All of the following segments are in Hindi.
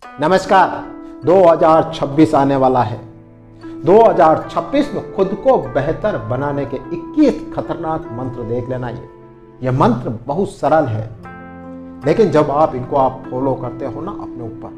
नमस्कार। 2026 आने वाला है। 2026 में खुद को बेहतर बनाने के 21 खतरनाक मंत्र देख लेना। ये मंत्र बहुत सरल है, लेकिन जब इनको फॉलो करते हो ना अपने ऊपर,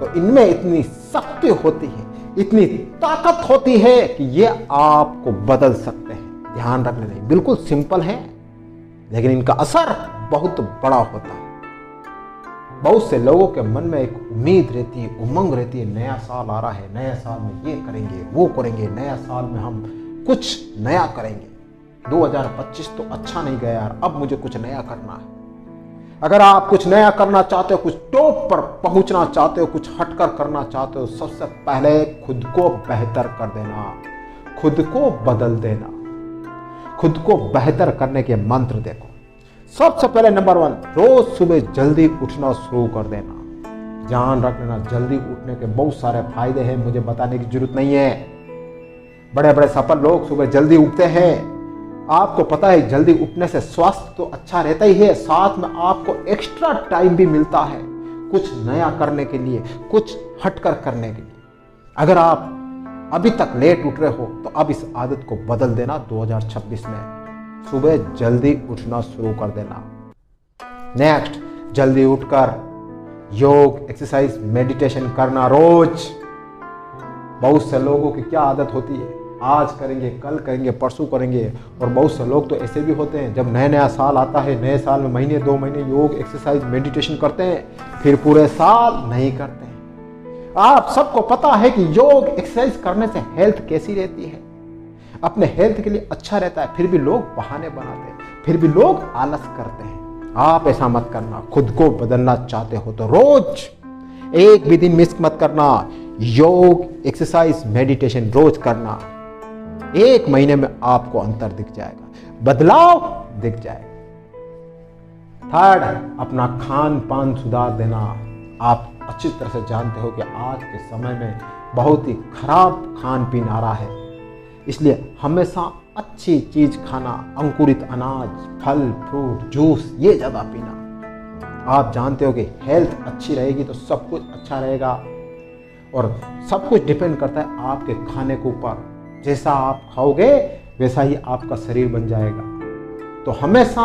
तो इनमें इतनी शक्ति होती है, इतनी ताकत होती है कि ये आपको बदल सकते हैं। ध्यान रख लेना, बिल्कुल सिंपल है, लेकिन इनका असर बहुत बड़ा होता है। बहुत से लोगों के मन में एक उम्मीद रहती है, उमंग रहती है, नया साल आ रहा है, नए साल में ये करेंगे, वो करेंगे, नया साल में हम कुछ नया करेंगे। 2025 तो अच्छा नहीं गया यार, अब मुझे कुछ नया करना है। अगर आप कुछ नया करना चाहते हो, कुछ टॉप पर पहुंचना चाहते हो, कुछ हटकर करना चाहते हो, सबसे पहले खुद को बेहतर कर देना, खुद को बदल देना। खुद को बेहतर करने के मंत्र देखो। सबसे पहले नंबर 1, रोज सुबह जल्दी उठना शुरू कर देना। ध्यान रख लेना, जल्दी उठने के बहुत सारे फायदे हैं, मुझे बताने की जरूरत नहीं है। बड़े बड़े सफल लोग सुबह जल्दी उठते हैं। आपको पता है, जल्दी उठने से स्वास्थ्य तो अच्छा रहता ही है, साथ में आपको एक्स्ट्रा टाइम भी मिलता है कुछ नया करने के लिए, कुछ हटकर करने के लिए। अगर आप अभी तक लेट उठ रहे हो तो अब इस आदत को बदल देना। 2026 में सुबह जल्दी उठना शुरू कर देना। नेक्स्ट, जल्दी उठकर योग, एक्सरसाइज, मेडिटेशन करना रोज। बहुत से लोगों की क्या आदत होती है, आज करेंगे, कल करेंगे, परसों करेंगे। और बहुत से लोग तो ऐसे भी होते हैं, जब नया साल आता है, नए साल में महीने 2 महीने योग, एक्सरसाइज, मेडिटेशन करते हैं, फिर पूरे साल नहीं करते हैं। आप सबको पता है कि योग, एक्सरसाइज करने से हेल्थ कैसी रहती है, अपने हेल्थ के लिए अच्छा रहता है, फिर भी लोग बहाने बनाते हैं, फिर भी लोग आलस करते हैं। आप ऐसा मत करना। खुद को बदलना चाहते हो तो रोज एक भी दिन मिस मत करना। योग, एक्सरसाइज, मेडिटेशन रोज करना। 1 महीने में आपको अंतर दिख जाएगा, बदलाव दिख जाएगा। थर्ड, अपना खान पान सुधार देना। आप अच्छी तरह से जानते हो कि आज के समय में बहुत ही खराब खान पीन आ रहा है, इसलिए हमेशा अच्छी चीज खाना, अंकुरित अनाज, फल, फ्रूट, जूस, ये ज्यादा पीना। आप जानते हो कि हेल्थ अच्छी रहेगी तो सब कुछ अच्छा रहेगा, और सब कुछ डिपेंड करता है आपके खाने के ऊपर। जैसा आप खाओगे वैसा ही आपका शरीर बन जाएगा। तो हमेशा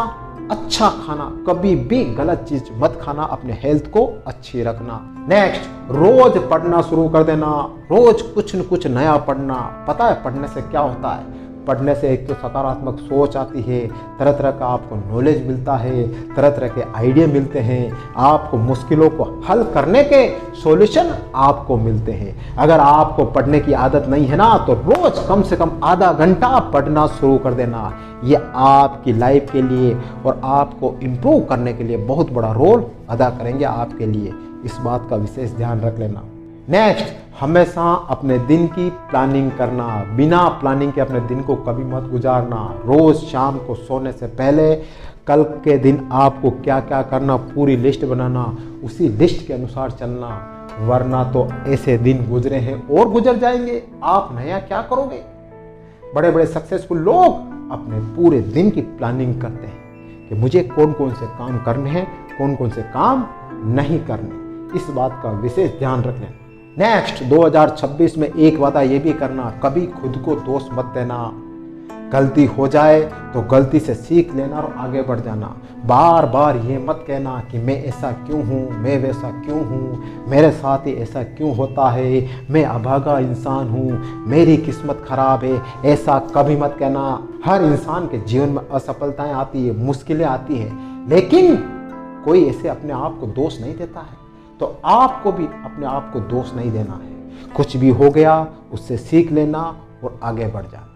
अच्छा खाना, कभी भी गलत चीज मत खाना, अपने हेल्थ को अच्छी रखना। नेक्स्ट, रोज पढ़ना शुरू कर देना। रोज कुछ न कुछ नया पढ़ना। पता है पढ़ने से क्या होता है? पढ़ने से एक तो सकारात्मक सोच आती है, तरह तरह का आपको नॉलेज मिलता है, तरह तरह के आइडिया मिलते हैं, आपको मुश्किलों को हल करने के सॉल्यूशन आपको मिलते हैं। अगर आपको पढ़ने की आदत नहीं है ना, तो रोज कम से कम आधा घंटा पढ़ना शुरू कर देना। ये आपकी लाइफ के लिए और आपको इम्प्रूव करने के लिए बहुत बड़ा रोल अदा करेंगे आपके लिए। इस बात का विशेष ध्यान रख लेना। नेक्स्ट, हमेशा अपने दिन की प्लानिंग करना। बिना प्लानिंग के अपने दिन को कभी मत गुजारना। रोज शाम को सोने से पहले कल के दिन आपको क्या क्या करना, पूरी लिस्ट बनाना, उसी लिस्ट के अनुसार चलना, वरना तो ऐसे दिन गुजरे हैं और गुजर जाएंगे, आप नया क्या करोगे? बड़े बड़े सक्सेसफुल लोग अपने पूरे दिन की प्लानिंग करते हैं कि मुझे कौन कौन से काम करने हैं, कौन कौन से काम नहीं करने। इस बात का विशेष ध्यान रख लेना। नेक्स्ट, 2026 में एक वादा ये भी करना, कभी खुद को दोष मत देना। गलती हो जाए तो गलती से सीख लेना और आगे बढ़ जाना। बार बार ये मत कहना कि मैं ऐसा क्यों हूँ, मैं वैसा क्यों हूँ, मेरे साथ ही ऐसा क्यों होता है, मैं अभागा इंसान हूँ, मेरी किस्मत खराब है। ऐसा कभी मत कहना। हर इंसान के जीवन में असफलताएं आती है, मुश्किलें आती है, लेकिन कोई ऐसे अपने आप को दोष नहीं देता है, तो आपको भी अपने आप को दोष नहीं देना है। कुछ भी हो गया उससे सीख लेना और आगे बढ़ जाना।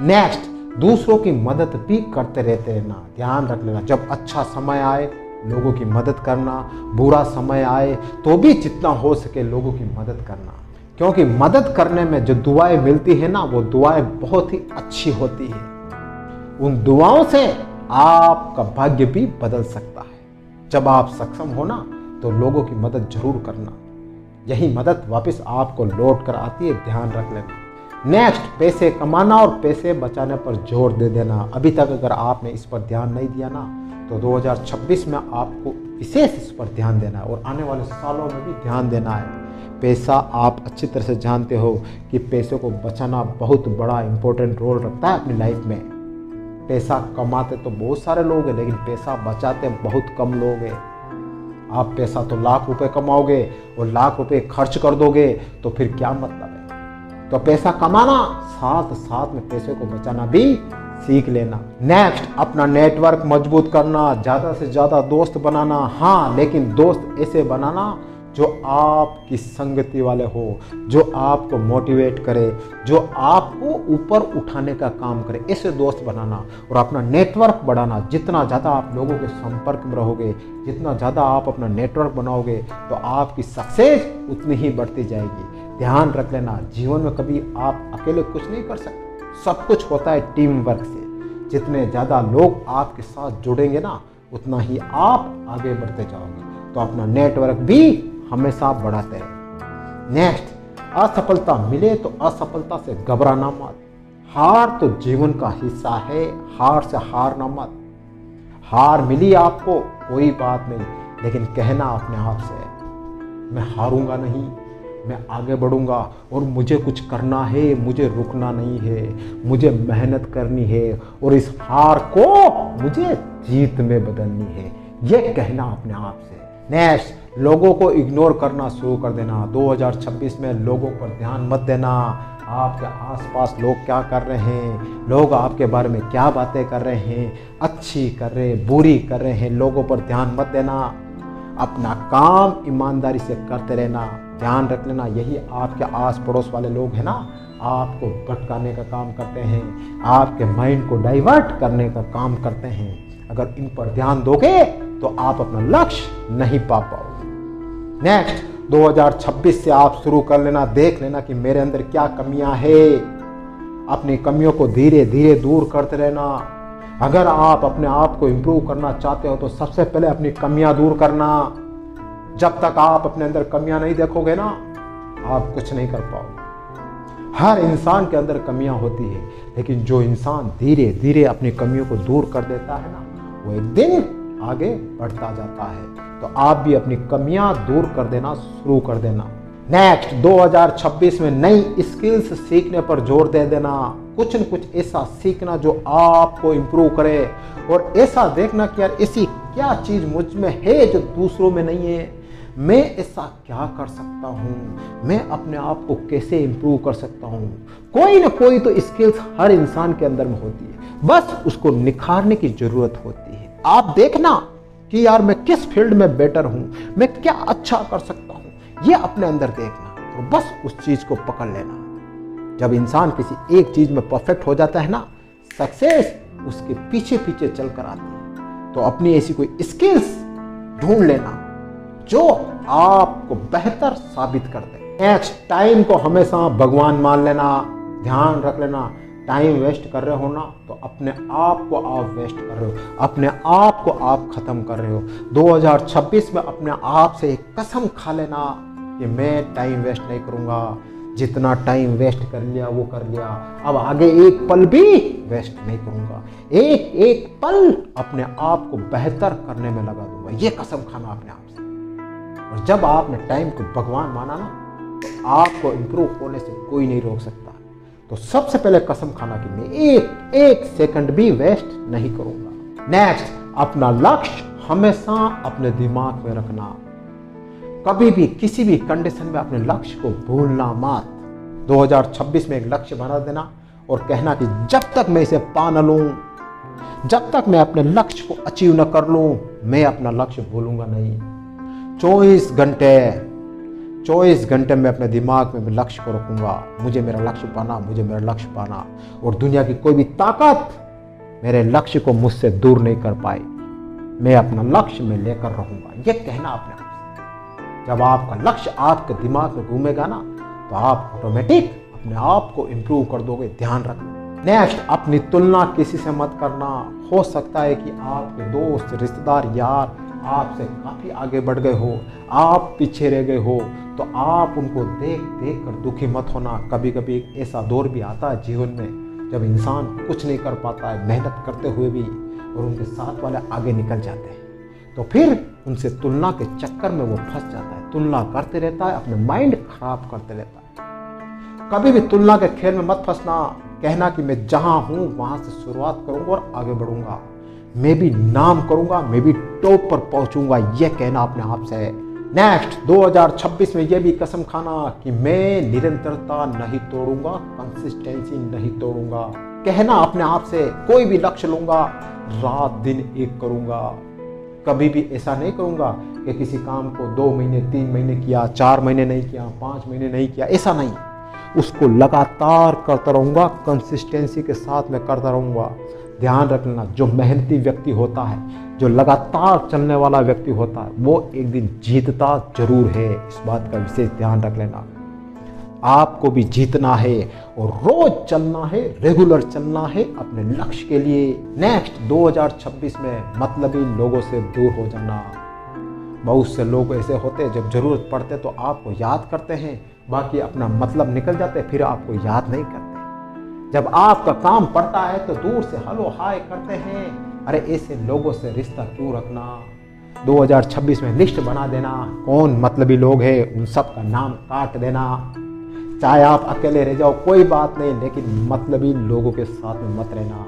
नेक्स्ट, दूसरों की मदद भी करते रहते रहना। ध्यान रख लेना, जब अच्छा समय आए लोगों की मदद करना, बुरा समय आए तो भी जितना हो सके लोगों की मदद करना, क्योंकि मदद करने में जो दुआएं मिलती है ना, वो दुआएं बहुत ही अच्छी होती है। उन दुआओं से आपका भाग्य भी बदल सकता है। जब आप सक्षम हो ना, तो लोगों की मदद जरूर करना, यही मदद वापस आपको लौट कर आती है। ध्यान रख लेना। नेक्स्ट, पैसे कमाना और पैसे बचाने पर जोर दे देना। अभी तक अगर आपने इस पर ध्यान नहीं दिया ना, तो 2026 में आपको विशेष इस पर ध्यान देना है और आने वाले सालों में भी ध्यान देना है। पैसा, आप अच्छी तरह से जानते हो कि पैसे को बचाना बहुत बड़ा इंपॉर्टेंट रोल रखता है अपनी लाइफ में। पैसा कमाते तो बहुत सारे लोग हैं, लेकिन पैसा बचाते बहुत कम लोग हैं। आप पैसा तो लाख रुपए कमाओगे और लाख रुपए खर्च कर दोगे तो फिर क्या मतलब है। तो पैसा कमाना, साथ साथ में पैसे को बचाना भी सीख लेना। नेक्स्ट, अपना नेटवर्क मजबूत करना, ज़्यादा से ज़्यादा दोस्त बनाना। हाँ, लेकिन दोस्त ऐसे बनाना जो आपकी संगति वाले हो, जो आपको मोटिवेट करे, जो आपको ऊपर उठाने का काम करे, ऐसे दोस्त बनाना। और अपना नेटवर्क बढ़ाना। जितना ज़्यादा आप लोगों के संपर्क में रहोगे, जितना ज़्यादा आप अपना नेटवर्क बनाओगे, तो आपकी सक्सेस उतनी ही बढ़ती जाएगी। ध्यान रख लेना, जीवन में कभी आप अकेले कुछ नहीं कर सकते। सब कुछ होता है टीम वर्क से। जितने ज़्यादा लोग आपके साथ जुड़ेंगे ना, उतना ही आप आगे बढ़ते जाओगे। तो अपना नेटवर्क भी हमेशा बढ़ाते हैं। नेक्स्ट, असफलता मिले तो असफलता से घबराना मत। हार तो जीवन का हिस्सा है, हार से हारना मत। हार मिली आपको, कोई बात नहीं, लेकिन कहना अपने आप से, मैं हारूंगा नहीं, मैं आगे बढ़ूंगा और मुझे कुछ करना है, मुझे रुकना नहीं है, मुझे मेहनत करनी है और इस हार को मुझे जीत में बदलनी है। ये कहना अपने आप से। नेक्स्ट, लोगों को इग्नोर करना शुरू कर देना। 2026 में लोगों पर ध्यान मत देना। आपके आसपास लोग क्या कर रहे हैं, लोग आपके बारे में क्या बातें कर रहे हैं, अच्छी कर रहे हैं, बुरी कर रहे हैं, लोगों पर ध्यान मत देना। अपना काम ईमानदारी से करते रहना। ध्यान रख लेना, यही आपके आस पड़ोस वाले लोग हैं ना, आपको भटकाने का काम करते हैं, आपके माइंड को डाइवर्ट करने का काम करते हैं। अगर इन पर ध्यान दोगे तो आप अपना लक्ष्य नहीं पा पाओगे। नेक्स्ट, 2026 से आप शुरू कर लेना, देख लेना कि मेरे अंदर क्या कमियां हैं। अपनी कमियों को धीरे धीरे दूर करते रहना। अगर आप अपने आप को इम्प्रूव करना चाहते हो तो सबसे पहले अपनी कमियां दूर करना। जब तक आप अपने अंदर कमियां नहीं देखोगे ना, आप कुछ नहीं कर पाओगे। हर इंसान के अंदर कमियां होती है, लेकिन जो इंसान धीरे धीरे अपनी कमियों को दूर कर देता है ना, वो एक दिन आगे बढ़ता जाता है। तो आप भी अपनी कमियां दूर कर देना शुरू कर देना। नेक्स्ट, 2026 में नई स्किल्स सीखने पर जोर दे देना। कुछ न कुछ ऐसा सीखना जो आपको इम्प्रूव करे और ऐसा देखना कि यार ऐसी क्या चीज़ मुझ में है जो दूसरों में नहीं है। मैं ऐसा क्या कर सकता हूँ, मैं अपने आप को कैसे इम्प्रूव कर सकता हूँ। कोई ना कोई तो स्किल्स हर इंसान के अंदर में होती है, बस उसको निखारने की जरूरत होती है। आप देखना कि यार मैं किस फील्ड में बेटर हूं, मैं क्या अच्छा कर सकता हूं, ये अपने अंदर देखना और बस उस चीज को पकड़ लेना। जब इंसान किसी एक चीज में परफेक्ट हो जाता है ना, सक्सेस उसके पीछे पीछे चल कर आती है। तो अपनी ऐसी कोई स्किल्स ढूंढ लेना जो आपको बेहतर साबित कर दे। नेक्स्ट, टाइम को हमेशा भगवान मान लेना। ध्यान रख लेना, टाइम वेस्ट कर रहे हो ना, तो अपने आप को आप वेस्ट कर रहे हो, अपने आप को आप खत्म कर रहे हो। 2026 में अपने आप से एक कसम खा लेना कि मैं टाइम वेस्ट नहीं करूंगा। जितना टाइम वेस्ट कर लिया वो कर लिया, अब आगे एक पल भी वेस्ट नहीं करूंगा। एक एक पल अपने आप को बेहतर करने में लगा दूंगा। ये कसम खाना अपने आप से। और जब आपने टाइम को भगवान माना ना, तो आपको इम्प्रूव होने से कोई नहीं रोक सकता। तो सबसे पहले कसम खाना कि मैं एक सेकंड भी वेस्ट नहीं करूंगा। नेक्स्ट, अपना लक्ष्य हमेशा अपने दिमाग में रखना। कभी भी किसी भी कंडीशन में अपने लक्ष्य को भूलना मत। 2026 में एक लक्ष्य बना देना और कहना कि जब तक मैं इसे पा न लूं, जब तक मैं अपने लक्ष्य को अचीव न कर लूं, मैं अपना लक्ष्य भूलूंगा नहीं। 24 घंटे में अपने दिमाग में लक्ष्य को रखूंगा। मुझे मेरा लक्ष्य पाना, मुझे मेरा लक्ष्य पाना, और दुनिया की कोई भी ताकत मेरे लक्ष्य को मुझसे दूर नहीं कर पाई। मैं अपना लक्ष्य में लेकर रहूंगा। ये कहना अपने आप से। जब आपका लक्ष्य आपके दिमाग में घूमेगा ना, तो आप ऑटोमेटिक अपने आप को इम्प्रूव कर दोगे। ध्यान रखना। नेक्स्ट, अपनी तुलना किसी से मत करना। हो सकता है कि आपके दोस्त, रिश्तेदार, यार आपसे काफी आगे बढ़ गए हो, आप पीछे रह गए हो, तो आप उनको देख देख कर दुखी मत होना। कभी कभी एक ऐसा दौर भी आता है जीवन में जब इंसान कुछ नहीं कर पाता है मेहनत करते हुए भी, और उनके साथ वाले आगे निकल जाते हैं। तो फिर उनसे तुलना के चक्कर में वो फंस जाता है, तुलना करते रहता है, अपने माइंड खराब करते रहता है। कभी भी तुलना के खेल में मत फंसना, कहना कि मैं जहां हूं वहां से शुरुआत करूंगा और आगे बढ़ूंगा, मैं भी नाम करूंगा, मैं भी टॉप पर पहुंचूंगा, यह कहना अपने आप से। नेक्स्ट 2026 में यह भी कसम खाना कि मैं निरंतरता नहीं तोड़ूंगा, कंसिस्टेंसी नहीं तोड़ूंगा। कहना अपने आप से, कोई भी लक्ष्य लूंगा, रात दिन एक करूंगा। कभी भी ऐसा नहीं करूंगा कि किसी काम को 2 महीने 3 महीने किया, 4 महीने नहीं किया, 5 महीने नहीं किया, ऐसा नहीं। उसको लगातार करता रहूंगा, कंसिस्टेंसी के साथ में करता रहूंगा। ध्यान रखना, जो मेहनती व्यक्ति होता है, जो लगातार चलने वाला व्यक्ति होता है, वो एक दिन जीतता जरूर है। इस बात का विशेष ध्यान रख लेना। आपको भी जीतना है और रोज चलना है, रेगुलर चलना है अपने लक्ष्य के लिए। नेक्स्ट 2026 में मतलबी लोगों से दूर हो जाना। बहुत से लोग ऐसे होते हैं जब जरूरत पड़ते तो आपको याद करते हैं, बाकी अपना मतलब निकल जाते, फिर आपको याद नहीं करते। जब आपका काम पड़ता है तो दूर से हेलो हाय करते हैं। अरे ऐसे लोगों से रिश्ता क्यों रखना। 2026 में लिस्ट बना देना, कौन मतलबी लोग हैं उन सब का नाम काट देना। चाहे आप अकेले रह जाओ कोई बात नहीं, लेकिन मतलबी लोगों के साथ में मत रहना।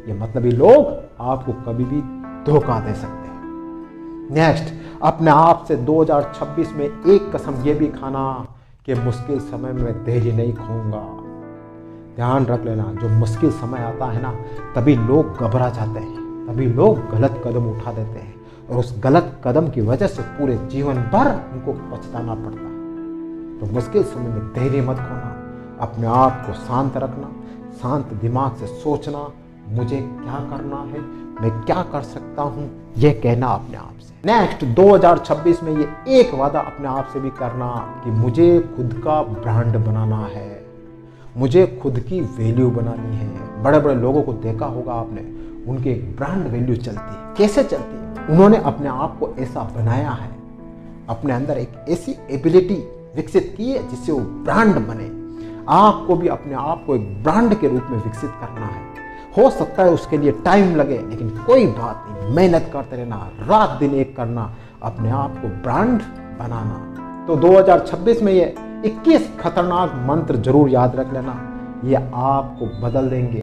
ये मतलबी लोग आपको कभी भी धोखा दे सकते हैं। नेक्स्ट, अपने आप से 2026 में एक कसम ये भी खाना कि मुश्किल समय में धैर्य नहीं खोऊंगा। ध्यान रख लेना, जो मुश्किल समय आता है ना, तभी लोग घबरा जाते हैं, तभी लोग गलत कदम उठा देते हैं और उस गलत कदम की वजह से पूरे जीवन भर उनको पछताना पड़ता है। तो मुश्किल समय में धैर्य मत खोना, अपने आप को शांत रखना, शांत दिमाग से सोचना, मुझे क्या करना है, मैं क्या कर सकता हूँ, यह कहना अपने आप से। नेक्स्ट 2026 में ये एक वादा अपने आप से भी करना कि मुझे खुद का ब्रांड बनाना है, मुझे खुद की वैल्यू बनानी है। बड़े बड़े लोगों को देखा होगा आपने, उनकी एक ब्रांड वैल्यू चलती है। कैसे चलती है? उन्होंने अपने आप को ऐसा बनाया है, अपने अंदर एक ऐसी एबिलिटी विकसित की है जिससे वो ब्रांड बने। आपको भी अपने आप को एक ब्रांड के रूप में विकसित करना है। हो सकता है उसके लिए टाइम लगे, लेकिन कोई बात नहीं, मेहनत करते रहना, रात दिन एक करना, अपने आप को ब्रांड बनाना। तो 2026 में ये 21 खतरनाक मंत्र जरूर याद रख लेना, ये आपको बदल देंगे।